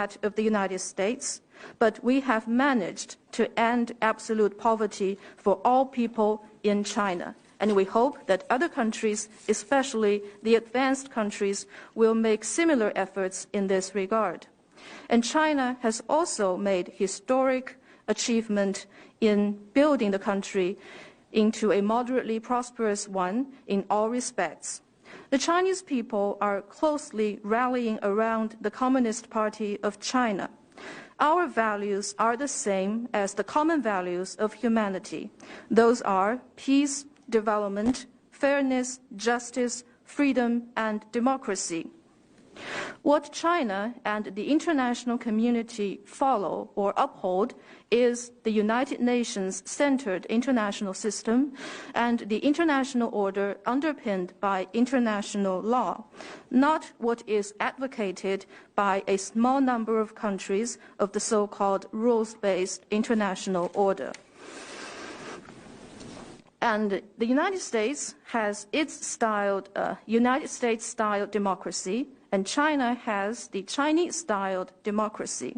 that of the United States, but we have managed to end absolute poverty for all people in China. And we hope that other countries, especially the advanced countries, will make similar efforts in this regard. And China has also made historic achievement in building the country into a moderately prosperous one in all respects. The Chinese people are closely rallying around the Communist Party of China. Our values are the same as the common values of humanity. Those are peace, development, fairness, justice, freedom, and democracy. What China and the international community follow or uphold is the United Nations-centered international system and the international order underpinned by international law, not what is advocated by a small number of countries of the so-called rules-based international order. And the United States has its styled United States-style democracy, and China has the Chinese-styled democracy.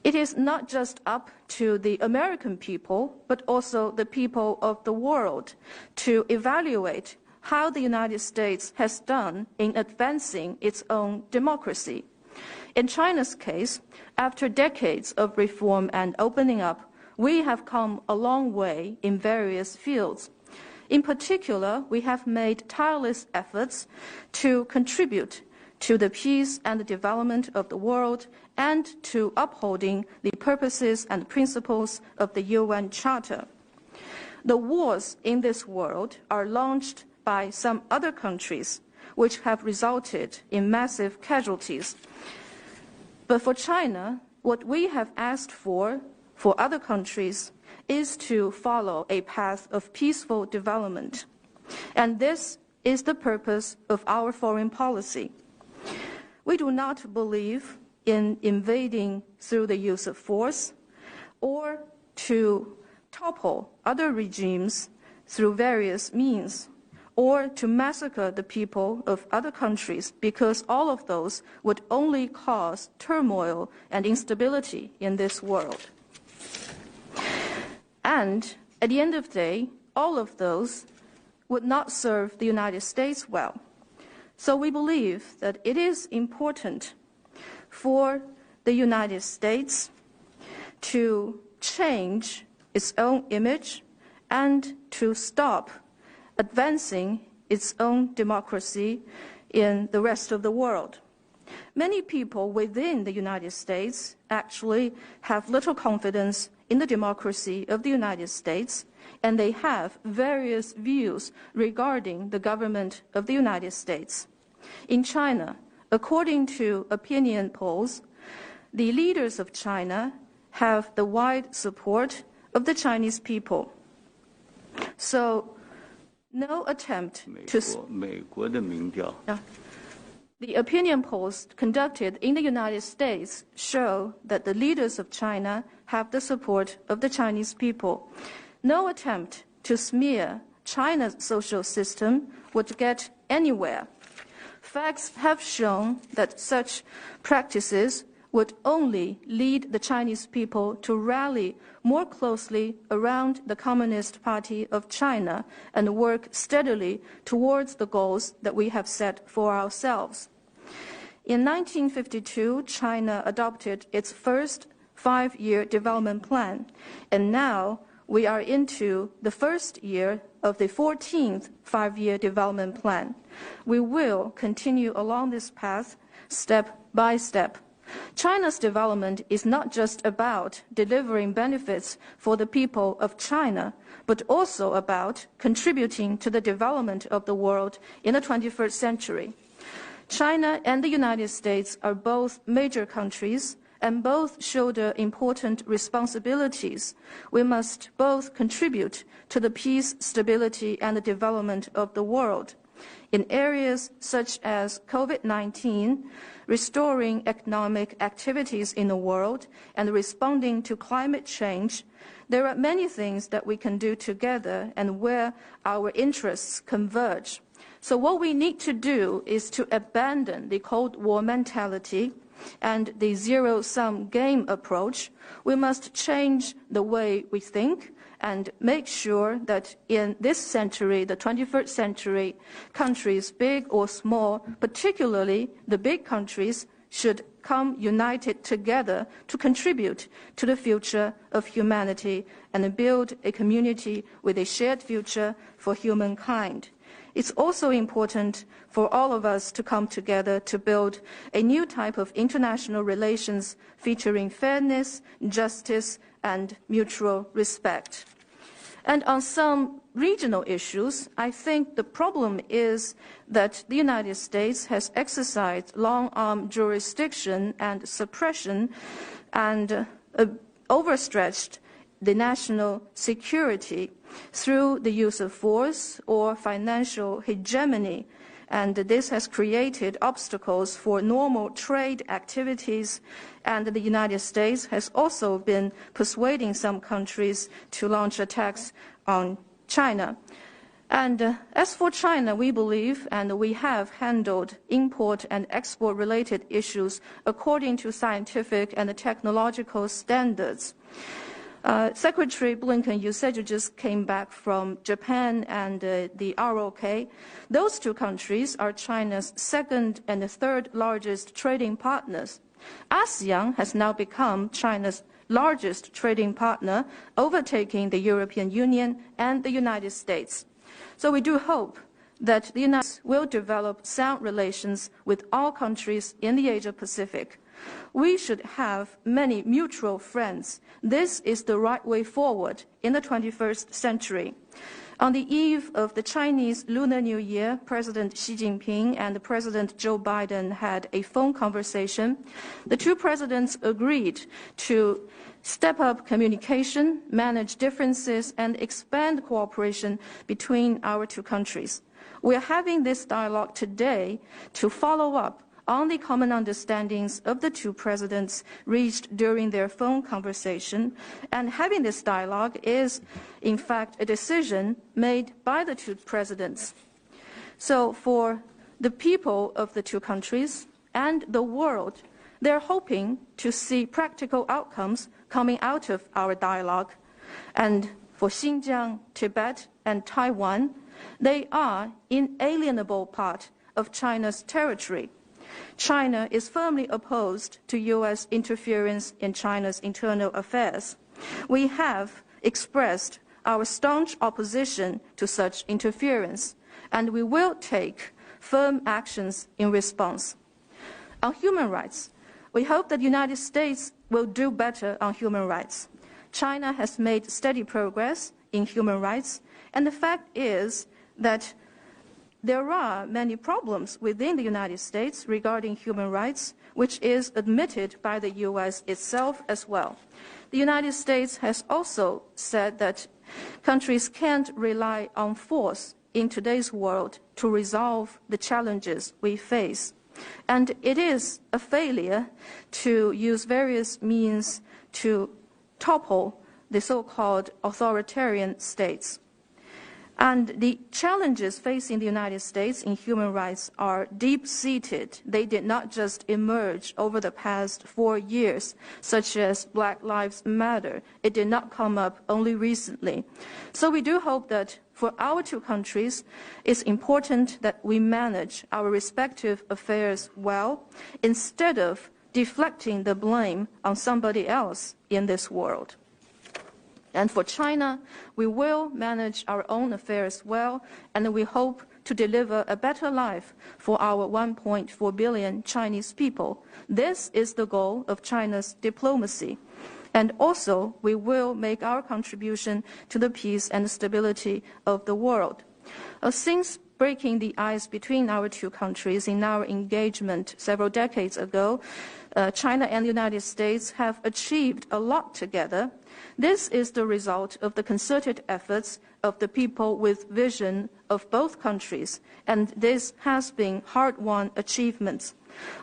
It is not just up to the American people, but also the people of the world to evaluate how the United States has done in advancing its own democracy. In China's case, after decades of reform and opening up, we have come a long way in various fields. In particular, we have made tireless efforts to contribute to the peace and the development of the world and to upholding the purposes and principles of the UN Charter. The wars in this world are launched by some other countries, which have resulted in massive casualties. But for China, what we have asked for other countries is to follow a path of peaceful development. And this is the purpose of our foreign policy. We do not believe in invading through the use of force or to topple other regimes through various means or to massacre the people of other countries, because all of those would only cause turmoil and instability in this world. And at the end of the day, all of those would not serve the United States well. So we believe that it is important for the United States to change its own image and to stop advancing its own democracy in the rest of the world. Many people within the United States actually have little confidence in the democracy of the United States, and they have various views regarding the government of the United States. In China, according to opinion polls, the leaders of China have the wide support of the Chinese people. So, no attempt to... The opinion polls conducted in the United States show that the leaders of China have the support of the Chinese people. No attempt to smear China's social system would get anywhere. Facts have shown that such practices would only lead the Chinese people to rally more closely around the Communist Party of China and work steadily towards the goals that we have set for ourselves. In 1952, China adopted its first 5-year development plan, and now we are into the first year of the 14th 5-year development plan. We will continue along this path step by step. China's development is not just about delivering benefits for the people of China, but also about contributing to the development of the world in the 21st century. China and the United States are both major countries and both shoulder important responsibilities. We must both contribute to the peace, stability, and the development of the world. In areas such as COVID-19, restoring economic activities in the world, and responding to climate change, there are many things that we can do together and where our interests converge. So what we need to do is to abandon the Cold War mentality and the zero-sum game approach, we must change the way we think and make sure that in this century, the 21st century, countries, big or small, particularly the big countries, should come united together to contribute to the future of humanity and build a community with a shared future for humankind. It's also important for all of us to come together to build a new type of international relations featuring fairness, justice, and mutual respect. And on some regional issues, I think the problem is that the United States has exercised long-arm jurisdiction and suppression and overstretched the national security through the use of force or financial hegemony. And this has created obstacles for normal trade activities, and the United States has also been persuading some countries to launch attacks on China. And as for China, we believe and we have handled import and export related issues according to scientific and technological standards. Secretary Blinken, you said you just came back from Japan and the ROK. Those two countries are China's second and third largest trading partners. ASEAN has now become China's largest trading partner, overtaking the European Union and the United States. So we do hope that the United States will develop sound relations with all countries in the Asia-Pacific. We should have many mutual friends. This is the right way forward in the 21st century. On the eve of the Chinese Lunar New Year, President Xi Jinping and President Joe Biden had a phone conversation. The two presidents agreed to step up communication, manage differences, and expand cooperation between our two countries. We are having this dialogue today to follow up on the common understandings of the two presidents reached during their phone conversation, and having this dialogue is, in fact, a decision made by the two presidents. So for the people of the two countries and the world, they're hoping to see practical outcomes coming out of our dialogue. And for Xinjiang, Tibet, and Taiwan, they are inalienable part of China's territory. China is firmly opposed to U.S. interference in China's internal affairs. We have expressed our staunch opposition to such interference, and we will take firm actions in response. On human rights, we hope that the United States will do better on human rights. China has made steady progress in human rights, and the fact is that there are many problems within the United States regarding human rights, which is admitted by the U.S. itself as well. The United States has also said that countries can't rely on force in today's world to resolve the challenges we face. And it is a failure to use various means to topple the so-called authoritarian states. And the challenges facing the United States in human rights are deep-seated. They did not just emerge over the past 4 years, such as Black Lives Matter. It did not come up only recently. So we do hope that for our two countries, it's important that we manage our respective affairs well, instead of deflecting the blame on somebody else in this world. And for China, we will manage our own affairs well, and we hope to deliver a better life for our 1.4 billion Chinese people. This is the goal of China's diplomacy. And also, we will make our contribution to the peace and stability of the world. Since breaking the ice between our two countries in our engagement several decades ago, China and the United States have achieved a lot together. This is the result of the concerted efforts of the people with vision of both countries, and this has been hard-won achievements.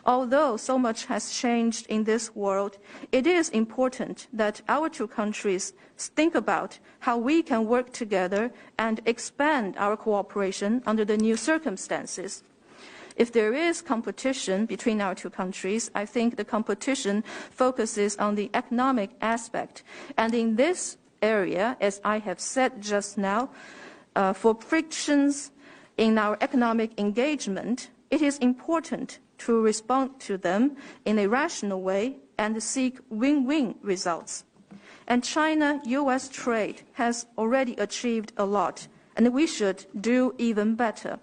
Although so much has changed in this world, it is important that our two countries think about how we can work together and expand our cooperation under the new circumstances. if there is competition between our two countries, I think the competition focuses on the economic aspect. And in this area, as I have said just now, for frictions in our economic engagement, it is important to respond to them in a rational way and seek win-win results. And China-US trade has already achieved a lot, and we should do even better.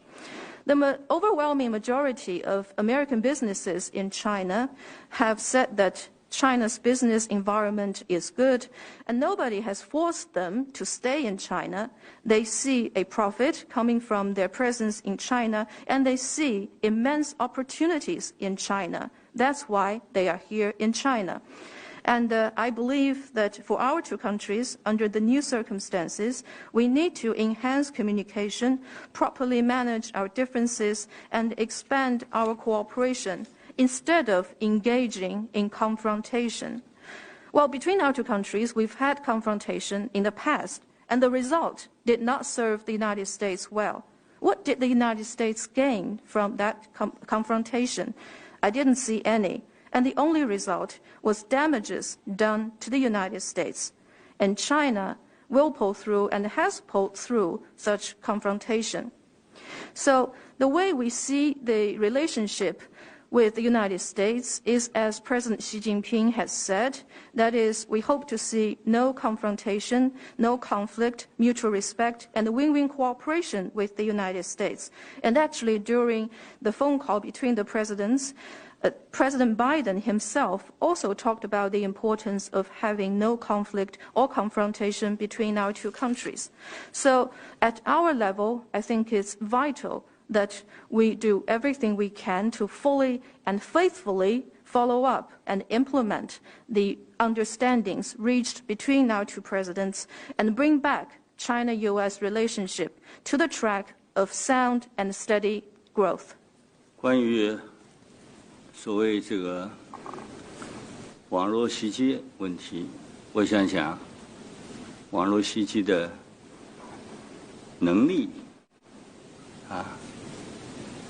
The overwhelming majority of American businesses in China have said that China's business environment is good, and nobody has forced them to stay in China. They see a profit coming from their presence in China, and they see immense opportunities in China. That's why they are here in China. And I believe that for our two countries, under the new circumstances, we need to enhance communication, properly manage our differences, and expand our cooperation instead of engaging in confrontation. Well, between our two countries, we've had confrontation in the past, and the result did not serve the United States well. What did the United States gain from that confrontation? I didn't see any. And the only result was damages done to the United States. And China will pull through and has pulled through such confrontation. So the way we see the relationship with the United States is, as President Xi Jinping has said, that is, we hope to see no confrontation, no conflict, mutual respect, and win-win cooperation with the United States. And actually, during the phone call between the presidents, President Biden himself also talked about the importance of having no conflict or confrontation between our two countries. So at our level, I think it's vital that we do everything we can to fully and faithfully follow up and implement the understandings reached between our two presidents and bring back China-US relationship to the track of sound and steady growth. 关于所谓这个网络袭击问题，我想想，网络袭击的能力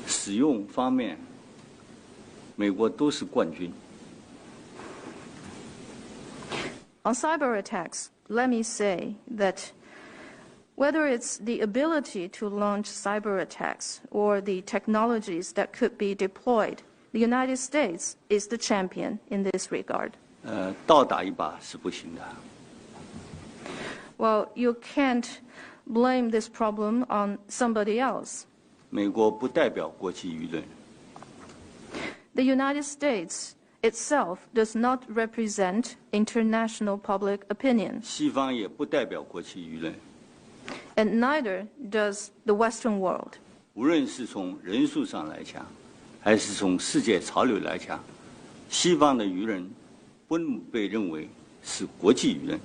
使用方面，美国都是冠军。On cyber attacks, let me say that whether it's the ability to launch cyber attacks or the technologies that could be deployed, the United States is the champion in this regard. 倒打一把是不行的。Well, you can't blame this problem on somebody else. 美国不代表国际舆论。The United States itself does not represent international public opinion. 西方也不代表国际舆论。And neither does the Western world. 无论是从人数上来讲，还是从世界潮流来讲，西方的舆论不能被认为是国际舆论。